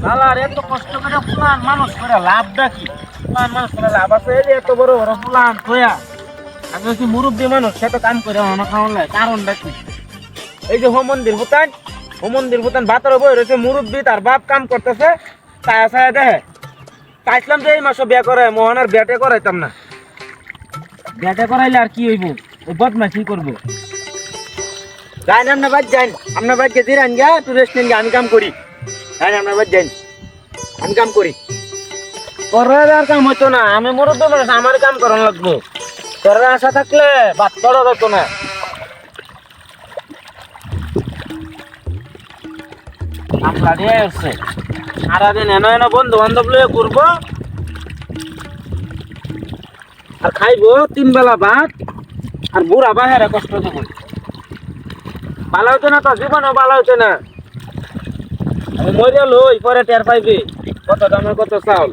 শালার এত কষ্ট করে প্লান মানুষ করে লাভটা কি? প্লান মানুষ করে লাভ আছে? এই যে এত বড় বড় প্লান থয়া আমি হচ্ছি মুরব্বী মানুষ, সে তো কাম করে আমার খাওয়ান লাগে, কারণটা কি? এই যে হোমন্দির ভুতান ভাতর বই রয়েছে, মুরব্বী তার বাপ কাম করতেছে, ছায়া ছায়া দেখে। চাইছিলাম যে এই মাসে বিয়ে করে মোহনের বিয়াটে করাইতাম না, বিয়াটে করাইলে আর কি হইব, ওই বদমাইশি করবো। যাই না আপনার বাদ, যাই আপনার বাদ গেছি রান গা, একটু রেস্ট নিন, আমি কাম করি। যাই আপনার বাদ, যাই আমি কাম করি। করার আর কাম হইতো না, আমি মুরব্বী মানুষ, আমার কাম করানো লাগবো। তোরা আশা থাকলে বাদ করা হতো না। আমলা দিয়ে আসছে সারাদিন এনো এনো বন্ধু বান্ধব লয়ে ঘুরবো আর খাইবো 3 বেলা ভাত, আর বুড়া বাহেরা কষ্ট দেবো। ভালো হইতো না তো, জীবনও ভালো হইতো না। আমি মরিয়া লই পরে টের পাইবি কত দামের কত চাউল।